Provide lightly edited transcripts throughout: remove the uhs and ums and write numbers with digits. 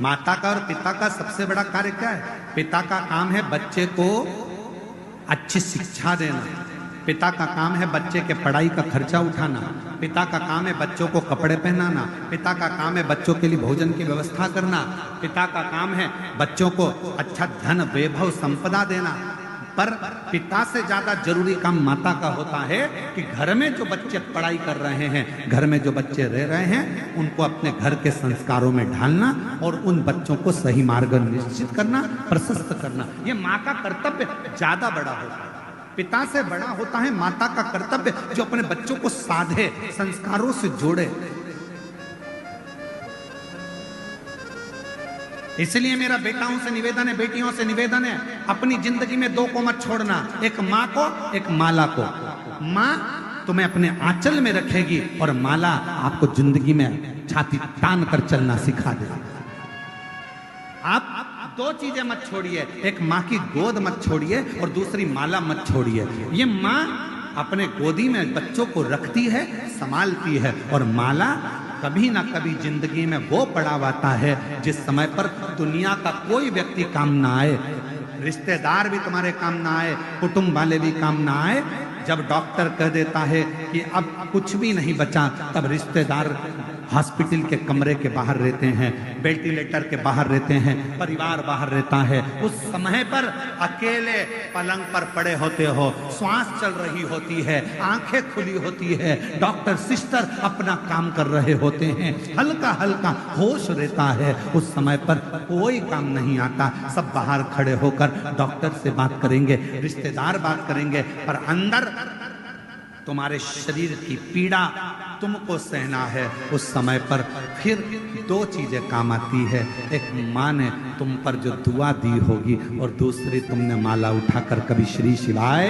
माता का और पिता का सबसे बड़ा कार्य क्या है? पिता का काम है बच्चे को अच्छी शिक्षा देना, पिता का काम है बच्चे के पढ़ाई का खर्चा उठाना, पिता का काम है बच्चों को कपड़े पहनाना, पिता का काम है बच्चों के लिए भोजन की व्यवस्था करना, पिता का काम है बच्चों को अच्छा धन वैभव संपदा देना। पर पिता से ज्यादा जरूरी काम माता का होता है कि घर में जो बच्चे पढ़ाई कर रहे हैं, घर में जो बच्चे रह रहे हैं, उनको अपने घर के संस्कारों में ढालना और उन बच्चों को सही मार्ग निश्चित करना, प्रशस्त करना। ये माँ का कर्तव्य ज्यादा बड़ा होता है। पिता से बड़ा होता है माता का कर्तव्य, जो अपने बच्चों को साधे, संस्कारों से जोड़े। इसलिए मेरा बेटाओं से निवेदन है, बेटियों से निवेदन है, अपनी जिंदगी में दो को मत छोड़ना, एक माँ को, एक माला को। माँ तुम्हें अपने आंचल में रखेगी और माला आपको जिंदगी में छाती तान कर चलना सिखा देगी। आप दो चीजें मत छोड़िए, एक माँ की गोद मत छोड़िए और दूसरी माला मत छोड़िए। ये माँ अपने गोदी में बच्चों को रखती है, संभालती है, और माला कभी ना कभी जिंदगी में वो पड़ाव आता है जिस समय पर दुनिया का कोई व्यक्ति काम ना आए, रिश्तेदार भी तुम्हारे काम ना आए, कुटुंब वाले भी काम ना आए। जब डॉक्टर कह देता है कि अब कुछ भी नहीं बचा, तब रिश्तेदार हॉस्पिटल के कमरे के बाहर रहते हैं, वेंटिलेटर के बाहर रहते हैं, परिवार बाहर रहता है। उस समय पर अकेले पलंग पर पड़े होते हो, श्वास चल रही होती है, आंखें खुली होती है, डॉक्टर सिस्टर अपना काम कर रहे होते हैं, हल्का हल्का होश रहता है। उस समय पर कोई काम नहीं आता, सब बाहर खड़े होकर डॉक्टर से बात करेंगे, रिश्तेदार बात करेंगे, पर अंदर तुम्हारे शरीर की पीड़ा तुमको सहना है। उस समय पर फिर दो चीजें काम आती है, एक माँ ने तुम पर जो दुआ दी होगी और दूसरी तुमने माला उठाकर कभी श्री शिवाय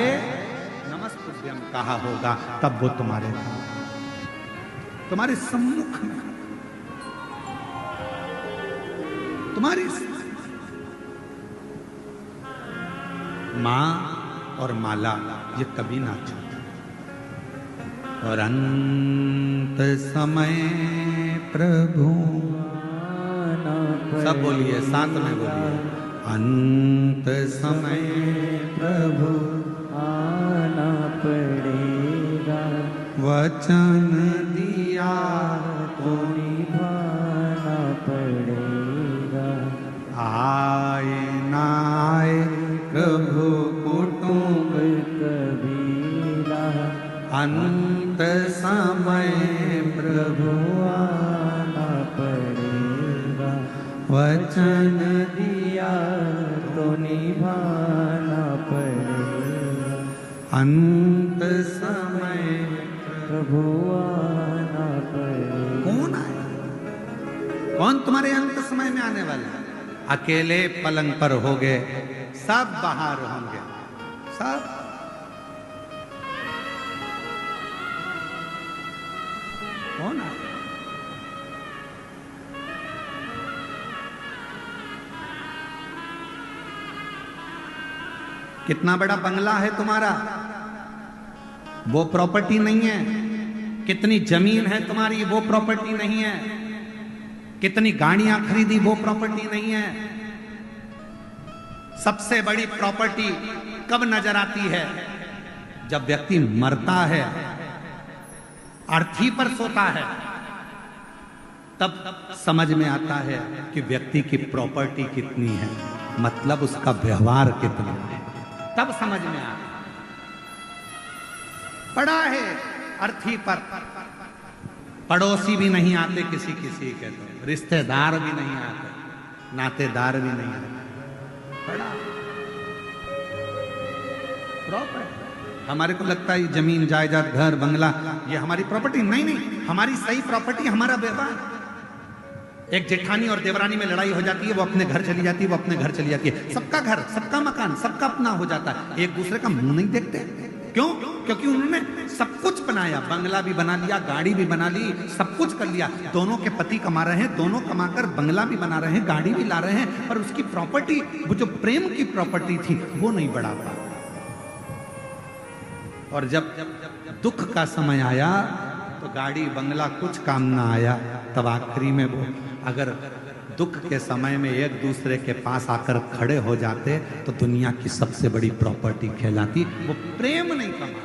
नमस्तुभ्यम कहा होगा, तब वो तुम्हारे सम्मुख में, तुम्हारी माँ और माला ये कभी ना छूटे। और अंत समय प्रभु, सब बोलिए, साथ में बोलिए, अंत समय प्रभु आना पड़ेगा, वचन दिया तो निभाना पड़ेगा, आए ना आए प्रभु कुटुंब कबीरा, अंत समय प्रभु आना पड़ेगा, वचन दिया तो निभाना पड़ेगा, अंत समय प्रभु आना पड़ेगा। कौन आए? कौन तुम्हारे अंत समय में आने वाला है? अकेले पलंग पर होगे, सब बाहर होंगे, सब। कौन आए? कितना बड़ा बंगला है तुम्हारा, वो प्रॉपर्टी नहीं है। कितनी जमीन है तुम्हारी, वो प्रॉपर्टी नहीं है। कितनी गाड़ियां खरीदी, वो प्रॉपर्टी नहीं है। सबसे बड़ी प्रॉपर्टी कब नजर आती है? जब व्यक्ति मरता है, अर्थी पर सोता है, तब समझ में आता है कि व्यक्ति की प्रॉपर्टी कितनी है, मतलब उसका व्यवहार कितना है, तब समझ में आता है। पड़ा है अर्थी पर, पड़ोसी भी नहीं आते किसी किसी के, तो रिश्तेदार भी नहीं आते, नातेदार भी नहीं आते, पड़ा प्रॉपर्टी। हमारे को लगता है जमीन जायदाद घर बंगला ये हमारी प्रॉपर्टी, नहीं नहीं, हमारी सही प्रॉपर्टी हमारा व्यवहार। एक जेठानी और देवरानी में लड़ाई हो जाती है, वो अपने घर चली जाती है, वो अपने घर चली जाती है, सबका घर, सबका मकान, सबका अपना हो जाता है, एक दूसरे का मुंह नहीं देखते। क्यों? क्योंकि उन्होंने सब कुछ बनाया, बंगला भी बना लिया, गाड़ी भी बना ली, सब कुछ कर लिया। दोनों के पति कमा रहे हैं, दोनों कमाकर बंगला भी बना रहे हैं, गाड़ी भी ला रहे हैं, पर उसकी प्रॉपर्टी, वो जो प्रेम की प्रॉपर्टी थी, वो नहीं बढ़ा पा। और जब दुख का समय आया तो गाड़ी बंगला कुछ काम ना आया, तब आखिरी में वो अगर दुख के समय में एक दूसरे के पास आकर खड़े हो जाते तो दुनिया की सबसे बड़ी प्रॉपर्टी कहलाती। वो प्रेम नहीं कमा